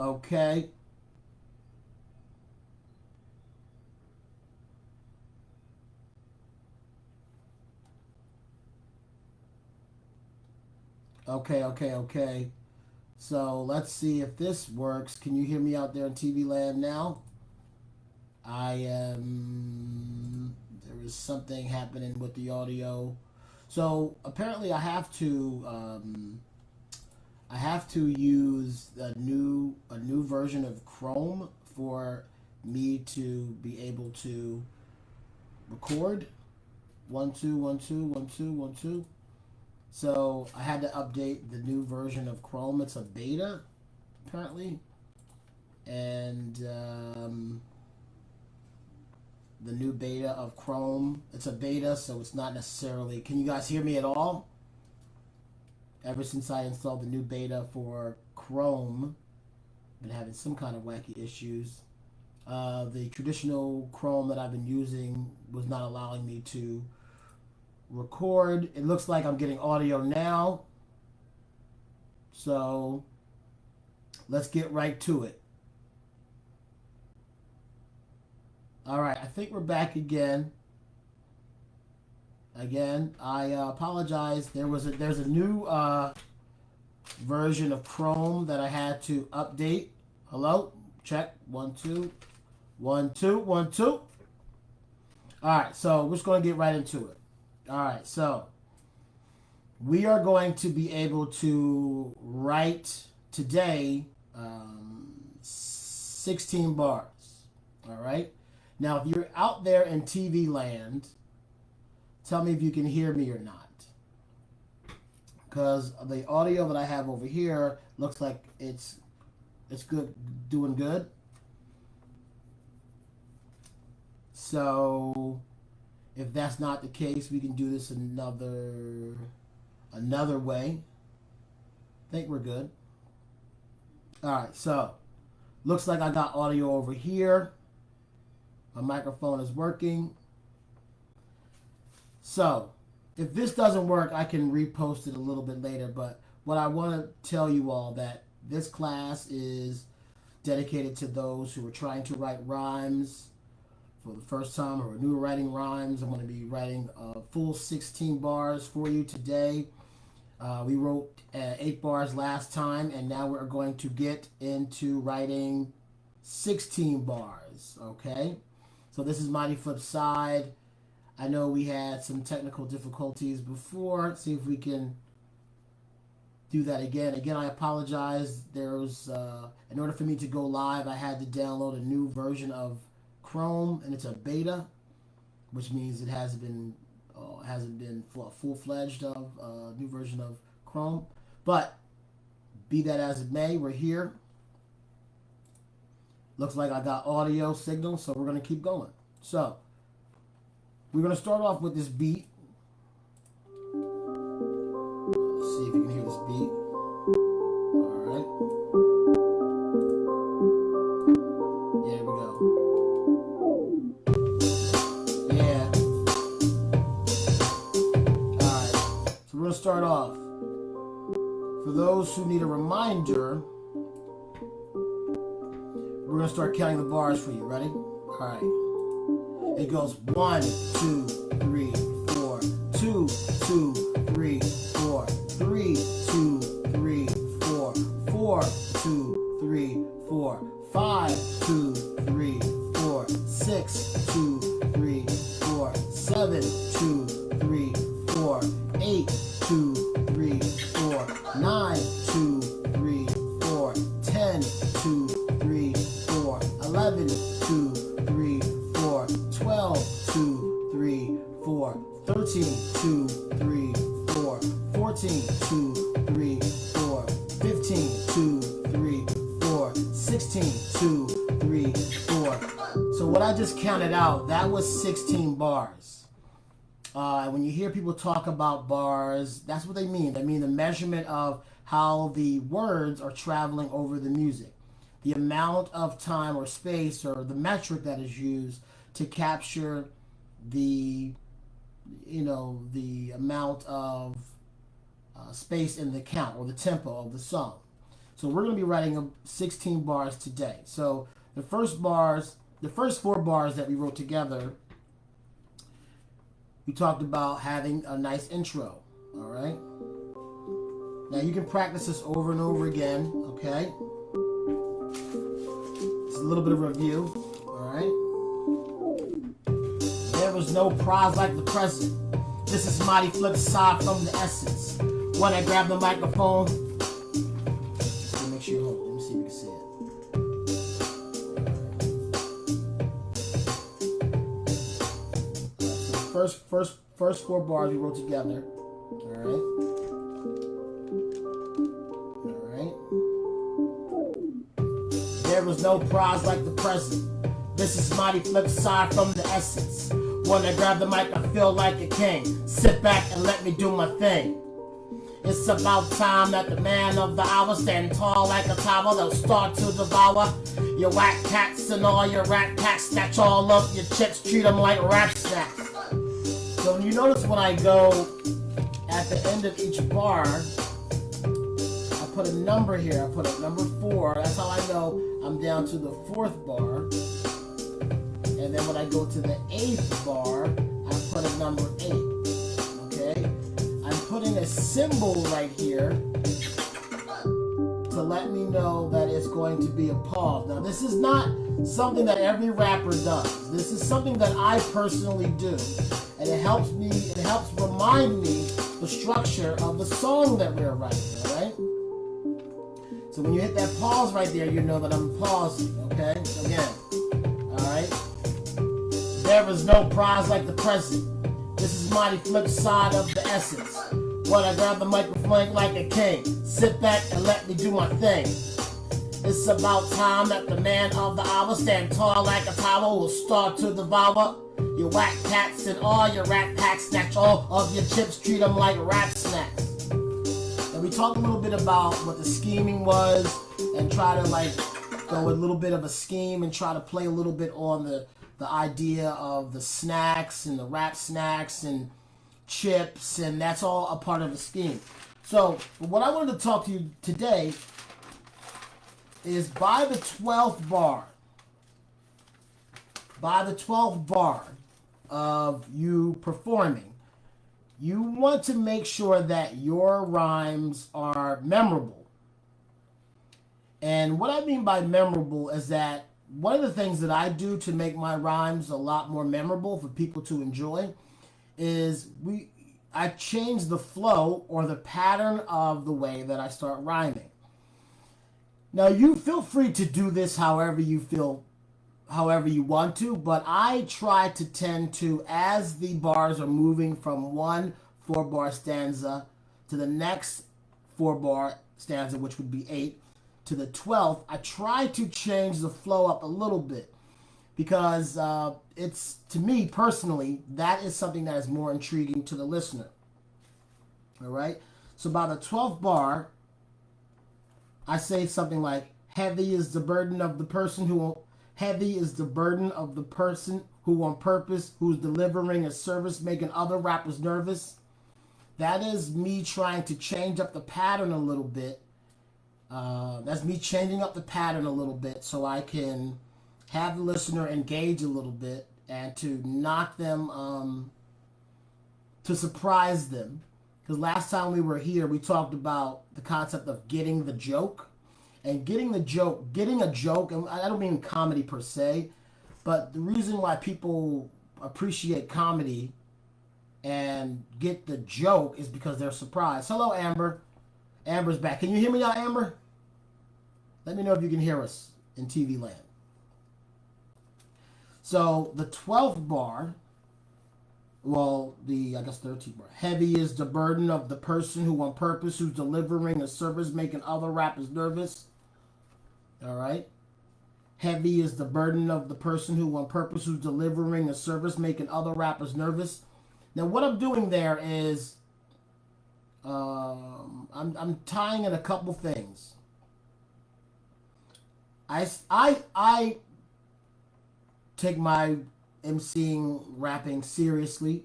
Okay. Okay. So let's see if this works. Can you hear me out there in TV land now? I am. There is something happening with the audio. So apparently, I have to use a new version of Chrome for me to be able to record. 1 2 1 2 1 2 1 2. So I had to update the new version of Chrome. It's a beta, apparently, and the new beta of Chrome. It's a beta, so it's not necessarily. Can you guys hear me at all? Ever since I installed the new beta for Chrome, I've been having some kind of wacky issues. The traditional Chrome that I've been using was not allowing me to record. It looks like I'm getting audio now. So let's get right to it. All right, I think we're back again. I apologize. There's a new version of Chrome that I had to update. Hello, check 1 2 1 2 1 2. All right, so we're just going to get right into it. All right, so we are going to be able to write today 16 bars. All right. Now, if you're out there in TV land, tell me if you can hear me or not. Because the audio that I have over here looks like it's good, doing good. So if that's not the case, we can do this another way. I think we're good. All right, so looks like I got audio over here. My microphone is working. So if this doesn't work, I can repost it a little bit later. But what I want to tell you all that this class is dedicated to those who are trying to write rhymes for the first time or new writing rhymes. I'm going to be writing a full 16 bars for you today. We wrote 8 bars last time, and now we're going to get into writing 16 bars, okay? So this is Mighty Flipside. I know we had some technical difficulties before. Let's see if we can do that again. Again, I apologize. There's in order for me to go live, I had to download a new version of Chrome, and it's a beta, which means it hasn't been full-fledged of a new version of Chrome. But be that as it may, we're here. Looks like I got audio signal, so we're going to keep going. So we're going to start off with this beat. Let's see if you can hear this beat. All right. There we go. Yeah. All right. So we're going to start off. For those who need a reminder, we're going to start counting the bars for you. Ready? All right. It goes 1 2 3 4 2 2 3 4 3 2 3 4 4 2 3 4 5 2 3 4 6 2 3 4 7 2 3 4 8 2 3 4 9 2 3 4 10 2 3 4 11 2 3 4 12 2 3 4 13 2 3 4 14 2 3 4 15 2 3 4 16 2 3 4. So what I just counted out, that was 16 bars. When you hear people talk about bars, that's what they mean. They mean the measurement of how the words are traveling over the music. The amount of time or space, or the metric that is used to capture the amount of space in the count or the tempo of the song. So we're going to be writing 16 bars today. So the first 4 bars that we wrote together, we talked about having a nice intro. All right. Now you can practice this over and over again. Okay. It's a little bit of review. All right. There was no prize like the present. This is mighty Flipside from the essence. When I grab the microphone, make sure you hold. Let me see if you can see it. First 4 bars we wrote together. All right. There was no prize like the present. This is mighty Flipside from the essence. When I grab the mic, I feel like a king. Sit back and let me do my thing. It's about time that the man of the hour stand tall like a tower. They'll start to devour your whack cats and all your rat packs. Snatch all of your chips, treat them like rap snacks. So you notice when I go at the end of each bar, I put a number here. I put a number 4. That's how I know I'm down to the 4th bar. And then when I go to the 8th bar, I put a number 8. Okay? I'm putting a symbol right here to let me know that it's going to be a pause. Now, this is not something that every rapper does. This is something that I personally do. And it helps remind me the structure of the song that we're writing, all right? So when you hit that pause right there, you know that I'm pausing, okay? Again, all right? There is no prize like the present. This is mighty Flipside of the essence. When I grab the microphone like a king, sit back and let me do my thing. It's about time that the man of the hour stand tall like a tower will start to devour your whack cats and all your rat packs. Snatch all of your chips, treat them like rap snacks. And we talked a little bit about what the scheming was and try to like go a little bit of a scheme and try to play a little bit on the idea of the snacks and the rap snacks and chips, and that's all a part of the scheme. So what I wanted to talk to you today is by the 12th bar of you performing, you want to make sure that your rhymes are memorable. And what I mean by memorable is that one of the things that I do to make my rhymes a lot more memorable for people to enjoy is I change the flow or the pattern of the way that I start rhyming. Now you feel free to do this however you want to, but I try to tend to, as the bars are moving from one 4-bar stanza to the next 4-bar stanza, which would be 8, to the 12th, I try to change the flow up a little bit because it's, to me personally, that is something that is more intriguing to the listener. All right? So by the 12th bar, I say something like, heavy is the burden of the person who on purpose, who's delivering a service, making other rappers nervous. That is me trying to change up the pattern a little bit. That's me changing up the pattern a little bit so I can have the listener engage a little bit and to knock them, to surprise them. Because last time we were here, we talked about the concept of getting the joke. And getting a joke, and I don't mean comedy per se, but the reason why people appreciate comedy and get the joke is because they're surprised. Hello, Amber. Amber's back. Can you hear me now, Amber? Let me know if you can hear us in TV land. So the 12th bar, well, I guess 13th bar. Heavy is the burden of the person who on purpose, who's delivering a service, making other rappers nervous. All right. Heavy is the burden of the person who on purpose, who's delivering a service, making other rappers nervous. Now what I'm doing there is I'm tying in a couple things. I take my MCing rapping seriously.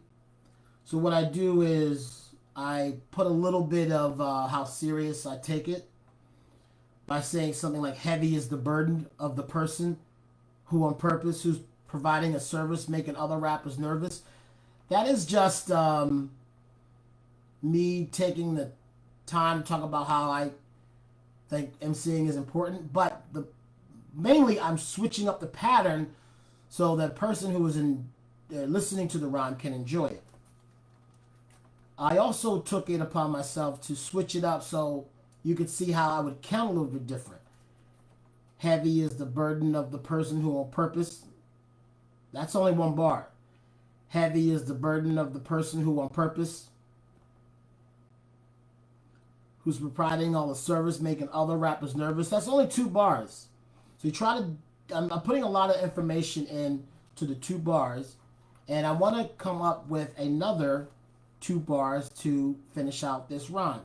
So what I do is I put a little bit of how serious I take it. by saying something like heavy is the burden of the person who on purpose, who's providing a service, making other rappers nervous. That is just me taking the time to talk about how I think MCing is important, but mainly I'm switching up the pattern so that person who is listening to the rhyme can enjoy it. I also took it upon myself to switch it up so you could see how I would count a little bit different. Heavy is the burden of the person who on purpose. That's only one bar. Heavy is the burden of the person who on purpose, who's providing all the service, making other rappers nervous. That's only 2 bars. So you try to, I'm putting a lot of information in to the 2 bars, and I want to come up with another 2 bars to finish out this rhyme.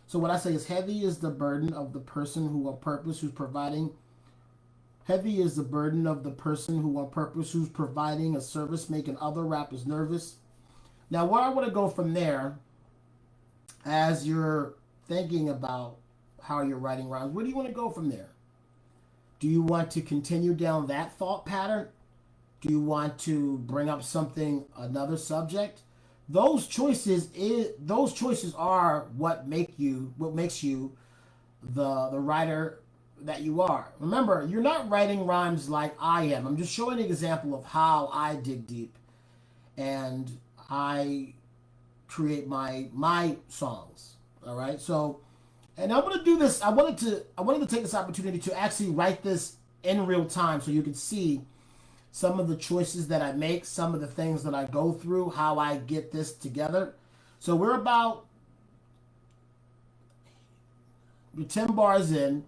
So what I say is heavy is the burden of the person who on purpose, who's providing. Heavy is the burden of the person who on purpose, who's providing a service, making other rappers nervous. Now where I want to go from there, as you're thinking about how you're writing rhymes, where do you want to go from there? Do you want to continue down that thought pattern? Do you want to bring up another subject? Those choices are what makes you the writer that you are. Remember, you're not writing rhymes like I am. I'm just showing an example of how I dig deep and I create my songs. All right. So, and I'm gonna do this. I wanted to take this opportunity to actually write this in real time so you can see some of the choices that I make, some of the things that I go through, how I get this together. So we're 10 bars in.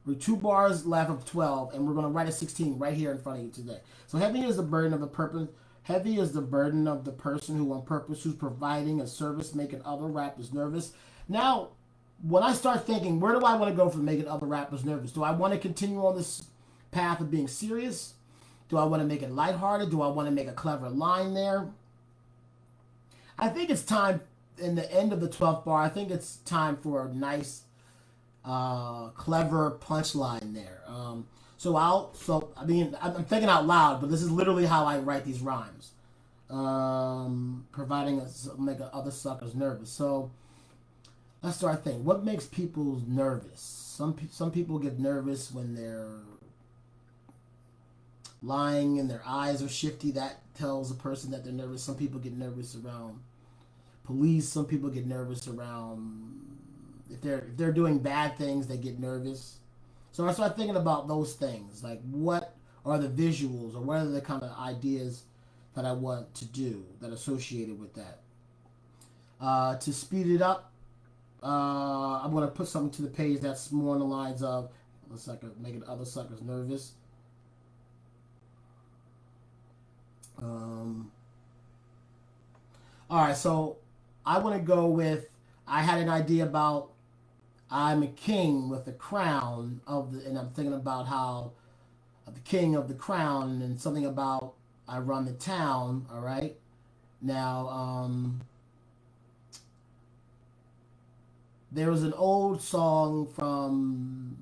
We're 2 bars left of 12, and we're going to write a 16 right here in front of you today. So heavy is the burden of the purpose. Heavy is the burden of the person who on purpose, who's providing a service, making other rappers nervous. Now, when I start thinking, where do I want to go from making other rappers nervous? Do I want to continue on this path of being serious? Do I want to make it lighthearted? Do I want to make a clever line there? I think it's time, in the end of the 12th bar, I think it's time for a nice, clever punchline there. I'm thinking out loud, but this is literally how I write these rhymes. Make other suckers nervous. So let's start thinking. What makes people nervous? Some people get nervous when they're lying and their eyes are shifty. That tells a person that they're nervous. Some people get nervous around police. Some people get nervous around if they're doing bad things, they get nervous. So I start thinking about those things, like what are the visuals or what are the kind of ideas that I want to do that are associated with that. To speed it up, I'm going to put something to the page that's more on the lines of making other suckers nervous. Alright, so I want to go with, I had an idea about I'm a king with a crown and I'm thinking about how the king of the crown and something about I run the town. All right. Now, there was an old song from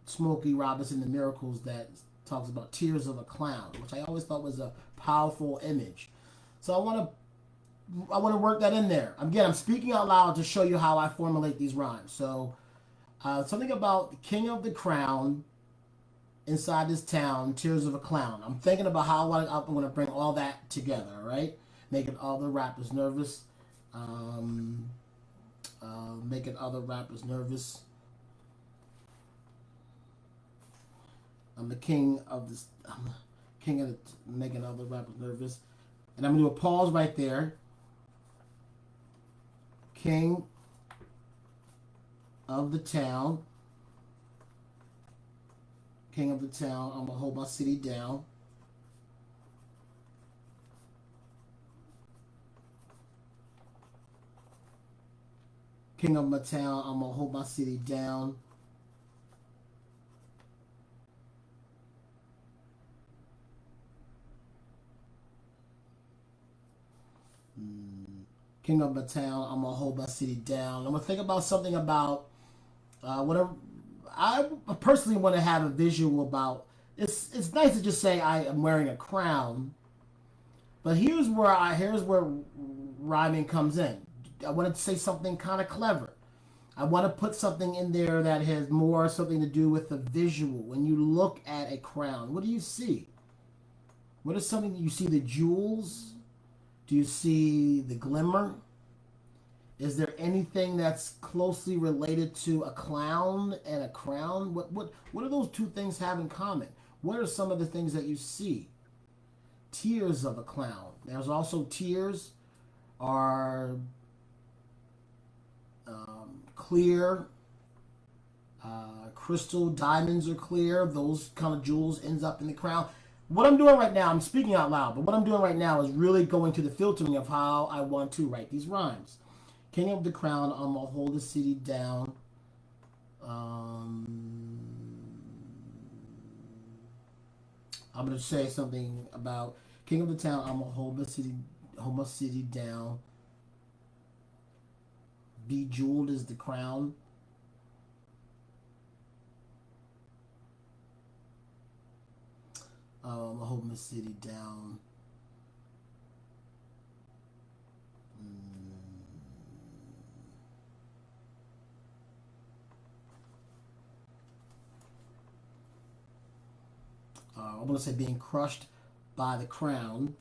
Smokey Robinson, The Miracles, that talks about tears of a clown, which I always thought was a powerful image. So I want to work that in there. Again, I'm speaking out loud to show you how I formulate these rhymes. So something about the king of the crown inside this town, tears of a clown. I'm thinking about how I'm going to bring all that together, all right? Making other rappers nervous. Making other rappers nervous. I'm the king of this. I'm the king of making other rappers nervous. And I'm going to do a pause right there. King of the town. King of the town. I'm going to hold my city down. King of my town. I'm going to hold my city down. King of my town, I'm gonna hold my city down. I'm gonna think about something about Whatever. I personally want to have a visual about. It's nice to just say I am wearing a crown, but here's where rhyming comes in. I wanted to say something kind of clever. I want to put something in there that has more something to do with the visual. When you look at a crown, what do you see? What is something you see? The jewels? Do you see the glimmer? Is there anything that's closely related to a clown and a crown? What do those two things have in common? What are some of the things that you see? Tears of a clown. There's also tears are clear. Crystal diamonds are clear. Those kind of jewels ends up in the crown. What I'm doing right now, I'm speaking out loud, but what I'm doing right now is really going to the filtering of how I want to write these rhymes. King of the crown, I'm going to hold the city down. I'm going to say something about king of the town, I'm going to hold my city down. Bejeweled is the crown. I'm going to hold my city down. I'm going to say being crushed by the crown.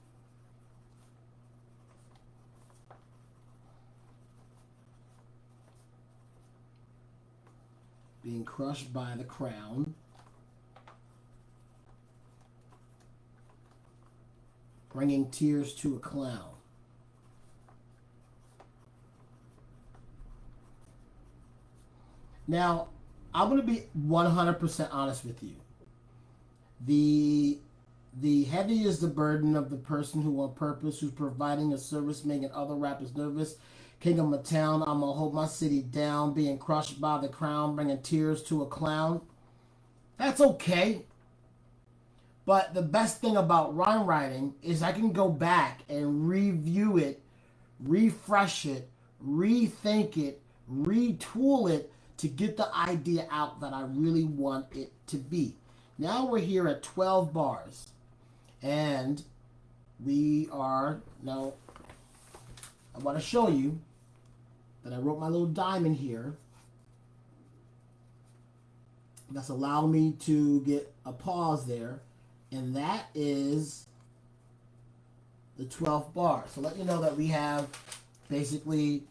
Being crushed by the crown. Bringing tears to a clown. Now, I'm going to be 100% honest with you. The heavy is the burden of the person who on purpose, who's providing a service, making other rappers nervous. King of my town, I'm going to hold my city down, being crushed by the crown, bringing tears to a clown. That's okay. But the best thing about rhyme writing is I can go back and review it, refresh it, rethink it, retool it to get the idea out that I really want it to be. Now we're here at 12 bars. And we are, now, I want to show you that I wrote my little diamond here. That's allowed me to get a pause there. And that is the 12th bar. So let you know that we have basically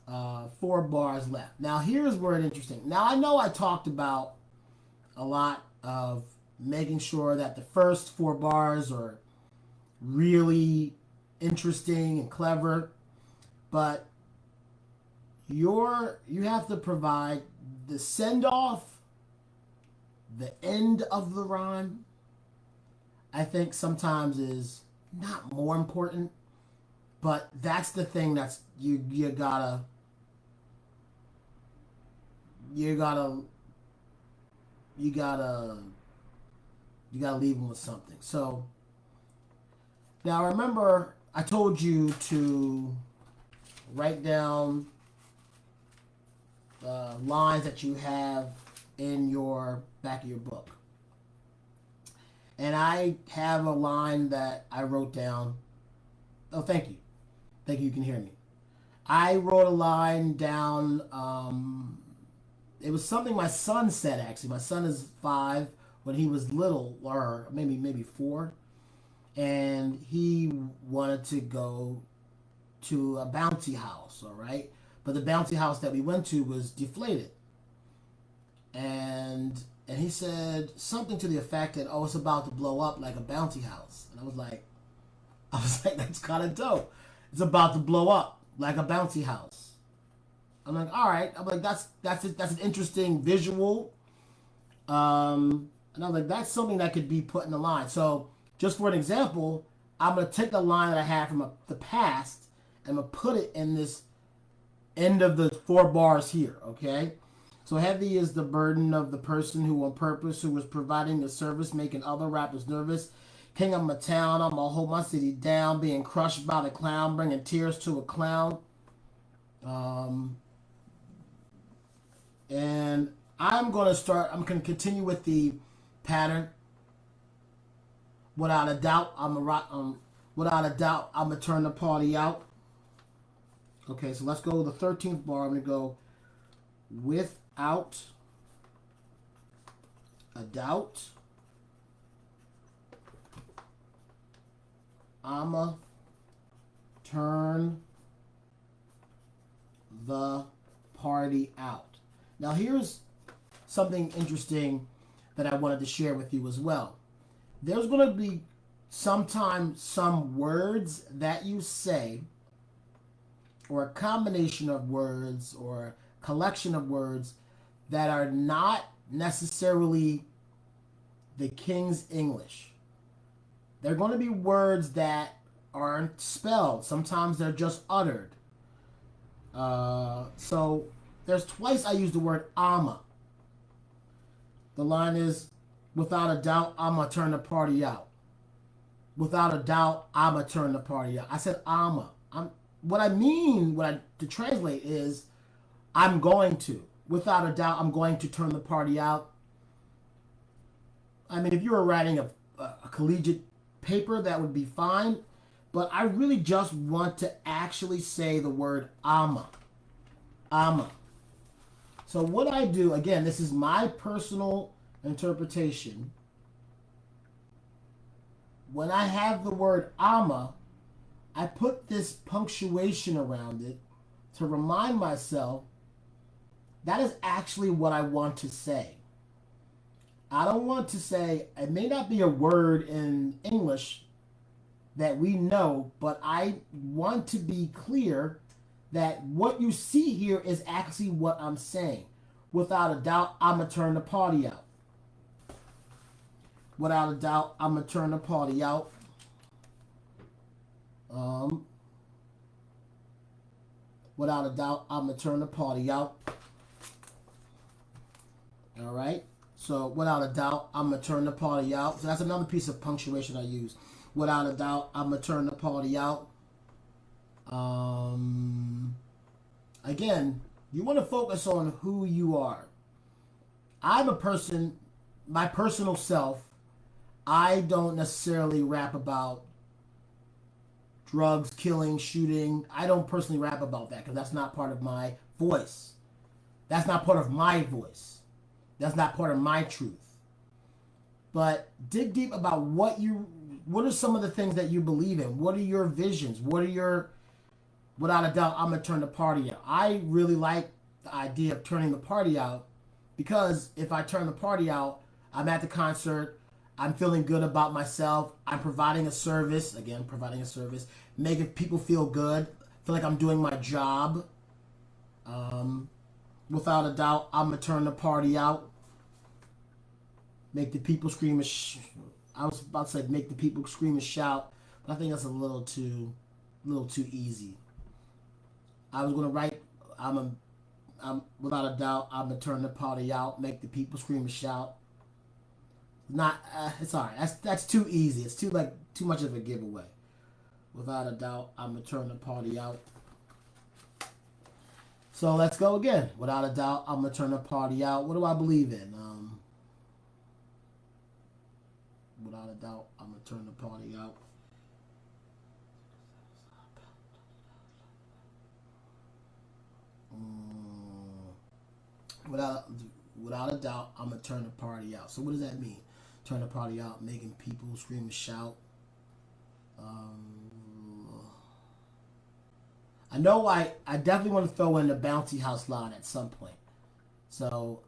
4 bars left. Now here's where it's interesting. Now I know I talked about a lot of making sure that the first 4 bars are really interesting and clever, but you have to provide the send-off, the end of the rhyme. I think sometimes is not more important, but that's the thing that's you gotta leave them with something. So now remember, I told you to write down lines that you have in your back of your book. And I have a line that I wrote down. Oh, thank you. Thank you, you can hear me. I wrote a line down. It was something my son said, actually. My son is 5 when he was little, or maybe 4. And he wanted to go to a bouncy house, all right? But the bouncy house that we went to was deflated. And he said something to the effect that, oh, it's about to blow up like a bouncy house. And I was like, that's kind of dope. It's about to blow up like a bouncy house. I'm like, all right. I'm like, that's an interesting visual. And I was like, that's something that could be put in the line. So just for an example, I'm going to take the line that I had from the past and I'm going to put it in this end of the 4 bars here, okay? So heavy is the burden of the person who on purpose, who was providing the service, making other rappers nervous. King of my town, I'm going to hold my city down, being crushed by the clown, bringing tears to a clown. And I'm going to continue with the pattern. Without a doubt, I'm gonna turn the party out. Okay, so let's go to the 13th bar. I'm gonna go without a doubt. I'ma turn the party out. Now here's something interesting that I wanted to share with you as well. There's going to be sometimes some words that you say, or a combination of words, or a collection of words that are not necessarily the King's English. They're going to be words that aren't spelled. Sometimes they're just uttered. So there's twice I use the word "ama." The line is, without a doubt, I'ma turn the party out. Without a doubt, I'ma turn the party out. I said I'ma. To translate is, I'm going to. Without a doubt, I'm going to turn the party out. I mean, if you were writing a collegiate paper, that would be fine. But I really just want to actually say the word I'ma. I'ma. So what I do, again, this is my personal interpretation. When I have the word I'ma, I put this punctuation around it to remind myself that is actually what I want to say. I don't want to say, it may not be a word in English that we know, but I want to be clear that what you see here is actually what I'm saying. Without a doubt, I'm going to turn the party out. Without a doubt, I'm going to turn the party out. Without a doubt, I'm going to turn the party out. All right. So, without a doubt, I'm going to turn the party out. So, that's another piece of punctuation I use. Without a doubt, I'm going to turn the party out. Again, you want to focus on who you are. I'm a person, my personal self, I don't necessarily rap about drugs, killing, shooting. I don't personally rap about that because that's not part of my voice. That's not part of my voice. That's not part of my truth. But dig deep about what are some of the things that you believe in? What are your visions? Without a doubt, I'm going to turn the party out. I really like the idea of turning the party out because if I turn the party out, I'm at the concert, I'm feeling good about myself, I'm providing a service, making people feel good, feel like I'm doing my job. Without a doubt, I'm going to turn the party out. Make the people scream and I was about to say make the people scream and shout, but I think that's a little too easy. I was gonna write, I'm without a doubt, I'm gonna turn the party out, make the people scream and shout. It's alright. That's too easy. It's too much of a giveaway. Without a doubt, I'm gonna turn the party out. So let's go again. Without a doubt, I'm gonna turn the party out. What do I believe in? Without a doubt, I'm gonna turn the party out. Without a doubt, I'm gonna turn the party out. So what does that mean? Turn the party out, making people scream and shout. I know I definitely want to throw in the bouncy house line at some point. So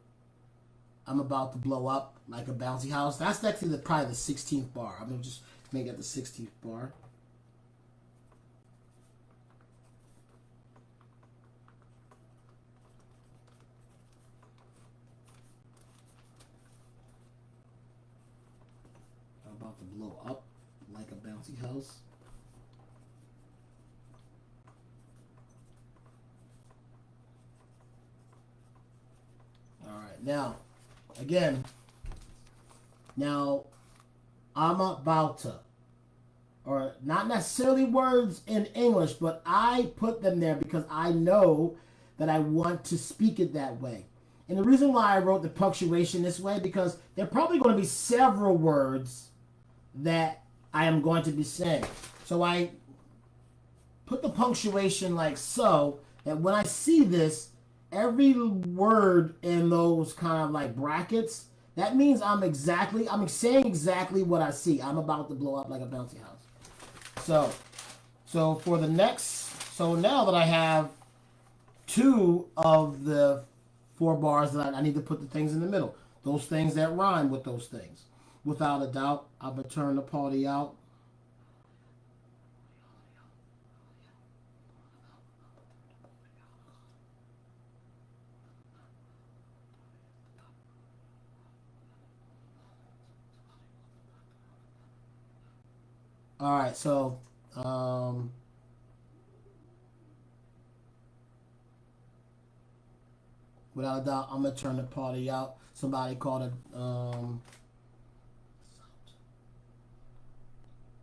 I'm about to blow up like a bouncy house. That's actually probably the 16th bar. I'm gonna just make it the 16th bar. About to blow up like a bouncy house. All right, now, again, I'm about to, or not necessarily words in English, but I put them there because I know that I want to speak it that way. And the reason why I wrote the punctuation this way, because there are probably going to be several words that I am going to be saying. So I put the punctuation like so, that when I see this, every word in those kind of like brackets, that means I'm saying exactly what I see. I'm about to blow up like a bouncy house. So for the next, so now that I have 2 of the 4 bars that I need to put the things in the middle, those things that rhyme with those things. Without a doubt, I'm gonna turn the party out. All right, so without a doubt, I'm gonna turn the party out. Somebody called it.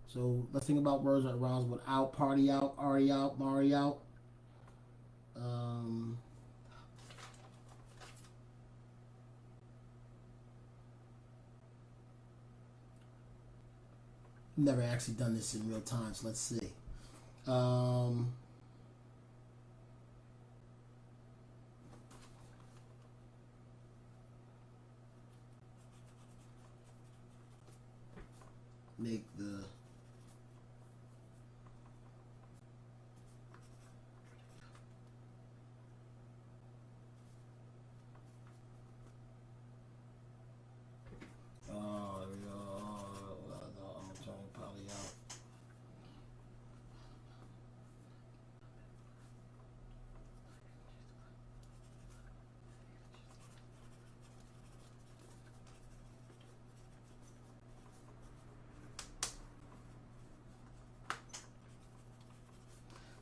So let's think about words that rhymes with out, party out, already out, Mari out. Never actually done this in real time, so let's see. Make the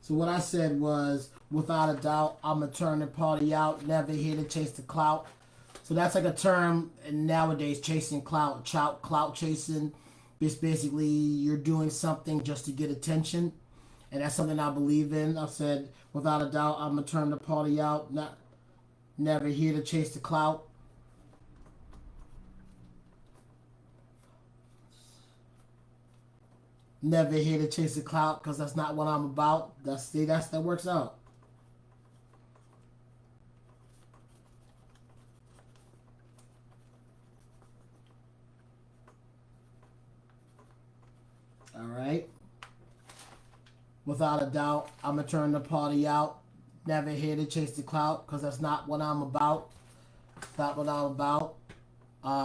So what I said was, without a doubt, I'm going to turn the party out, never here to chase the clout. So that's like a term nowadays, chasing clout, clout chasing. It's basically you're doing something just to get attention. And that's something I believe in. I said, without a doubt, I'm going to turn the party out, never here to chase the clout. Never here to chase the clout, because that's not what I'm about. That works out. All right. Without a doubt, I'm gonna turn the party out. Never here to chase the clout, because that's not what I'm about. Not what I'm about.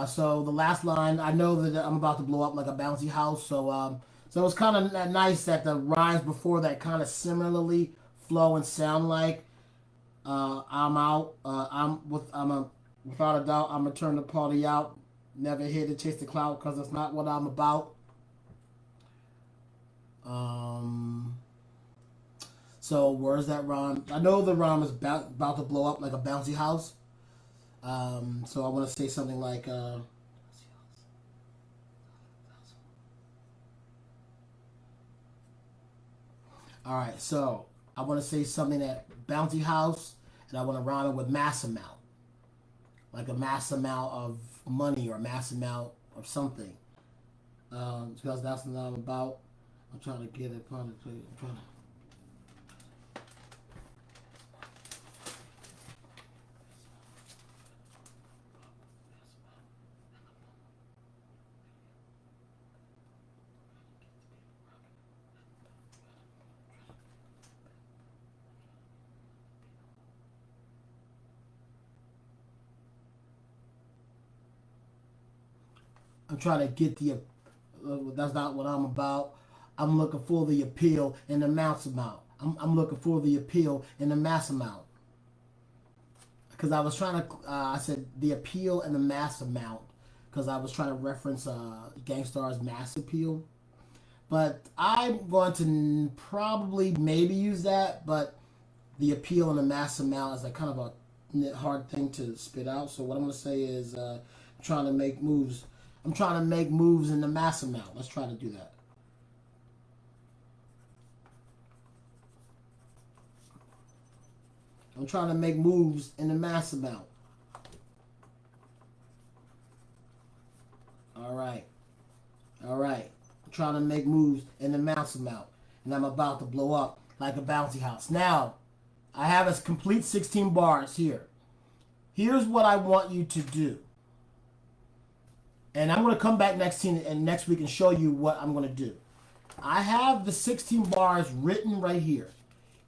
So the last line, I know that I'm about to blow up like a bouncy house. So it's kind of nice that the rhymes before that kind of similarly flow and sound like I'm out. Without a doubt, I'm gonna turn the party out. Never here to chase the clout, because that's not what I'm about. So words that rhyme. I know the rhyme is about to blow up like a bouncy house. So I want to say something like. All right, so I want to say something that bouncy house, and I want to rhyme it with mass amount, like a mass amount of money or a mass amount of something. Because that's what I'm about. I'm trying to get it. I'm trying to. I'm trying to get the. That's not what I'm about. I'm looking for the appeal and the mass amount. I'm looking for the appeal and the mass amount. Because I was trying to. I said the appeal and the mass amount. Because I was trying to reference Gangstar's mass appeal. But I'm going to probably maybe use that. But the appeal and the mass amount is like kind of a hard thing to spit out. So what I'm going to say is trying to make moves. I'm trying to make moves in the mass amount. Let's try to do that. I'm trying to make moves in the mass amount. All right. All right. I'm trying to make moves in the mouse amount. And I'm about to blow up like a bouncy house. Now, I have a complete 16 bars here. Here's what I want you to do. And I'm going to come back next week and show you what I'm going to do. I have the 16 bars written right here.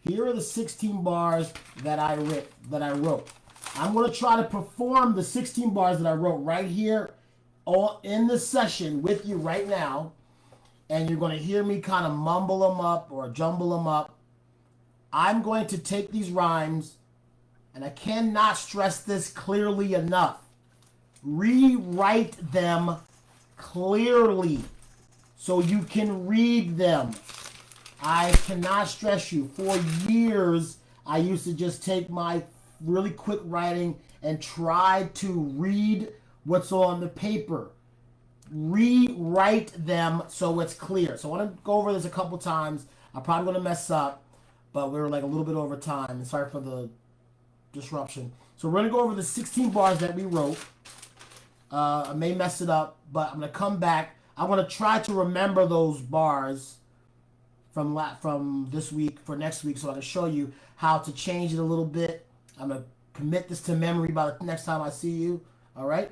Here are the 16 bars that I wrote. I'm going to try to perform the 16 bars that I wrote right here in the session with you right now. And you're going to hear me kind of mumble them up or jumble them up. I'm going to take these rhymes, and I cannot stress this clearly enough. Rewrite them clearly so you can read them. I cannot stress you. For years, I used to just take my really quick writing and try to read what's on the paper. Rewrite them so it's clear. So I want to go over this a couple times. I'm probably going to mess up, but we're like a little bit over time. And sorry for the disruption. So we're going to go over the 16 bars that we wrote. I may mess it up, but I'm going to come back. I want to try to remember those bars from this week for next week so I can show you how to change it a little bit. I'm going to commit this to memory by the next time I see you. All right?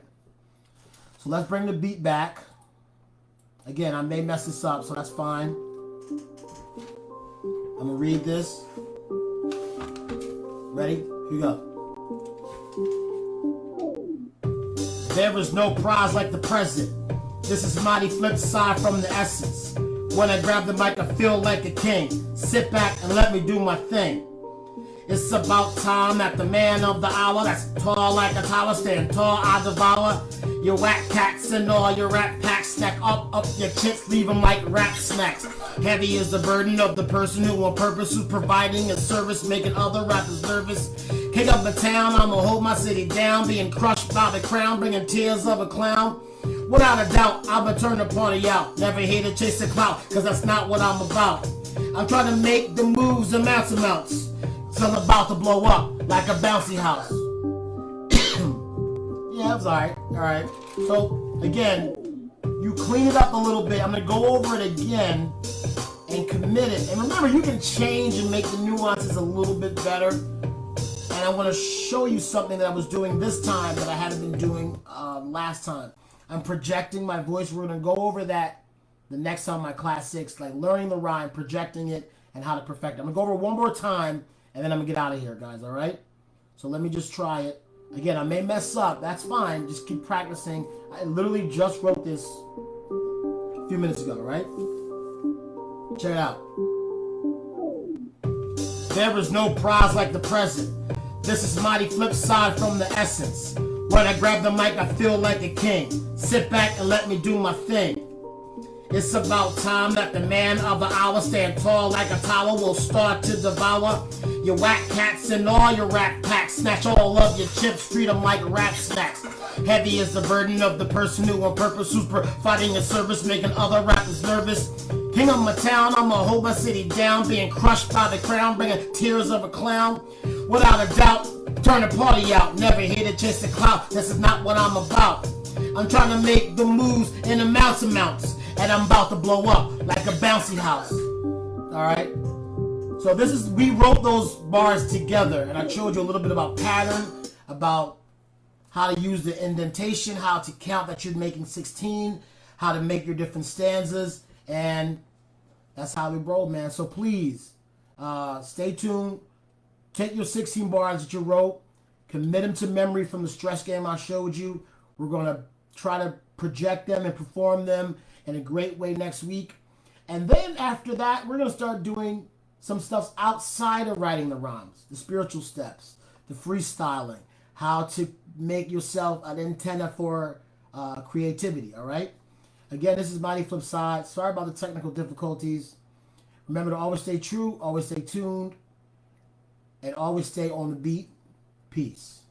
So let's bring the beat back. Again, I may mess this up, so that's fine. I'm going to read this. Ready? Here we go. There is no prize like the present. This is mighty Flipside from the essence. When I grab the mic, I feel like a king. Sit back and let me do my thing. It's about time that the man of the hour, that's tall like a tower, stand tall, I devour your whack cats and all your rap packs. Stack up your chips, leave them like rap snacks. Heavy is the burden of the person who on purpose, who's providing a service, making other rappers nervous. King of the town, I'ma hold my city down, being crushed by the crown, bringing tears of a clown. Without a doubt, I'ma turn the party out. Never here to chase the clout, cause that's not what I'm about. I'm trying to make the moves amounts. So I'm about to blow up like a bouncy house. Yeah, it was alright. So, again, you clean it up a little bit. I'm going to go over it again and commit it. And remember, you can change and make the nuances a little bit better. And I want to show you something that I was doing this time that I hadn't been doing last time. I'm projecting my voice. We're going to go over that the next time, my class 6, like learning the rhyme, projecting it, and how to perfect it. I'm going to go over it one more time, and then I'm going to get out of here, guys, all right? So let me just try it. Again, I may mess up. That's fine. Just keep practicing. I literally just wrote this a few minutes ago, right? Check it out. There is no prize like the present. This is mighty Flipside from the essence. When I grab the mic, I feel like a king. Sit back and let me do my thing. It's about time that the man of the hour, stand tall like a tower, will start to devour your whack cats and all your rap packs. Snatch all of your chips, treat them like rap snacks. Heavy is the burden of the person who on purpose, who's providing a service, making other rappers nervous. King of my town, I'ma hold my city down, being crushed by the crown, bringing tears of a clown. Without a doubt, turn the party out. Never here to chase the clout, this is not what I'm about. I'm trying to make the moves in amounts, and I'm about to blow up like a bouncy house. Alright? So this is, we wrote those bars together, and I showed you a little bit about pattern, about how to use the indentation, how to count that you're making 16, how to make your different stanzas, and that's how we roll, man. So please, stay tuned. Take your 16 bars that you wrote, commit them to memory from the stress game I showed you. We're going to try to project them and perform them in a great way next week. And then after that, we're going to start doing some stuff outside of writing the rhymes, the spiritual steps, the freestyling, how to make yourself an antenna for creativity, all right? Again, this is Mighty Flipside. Sorry about the technical difficulties. Remember to always stay true, always stay tuned, and always stay on the beat. Peace.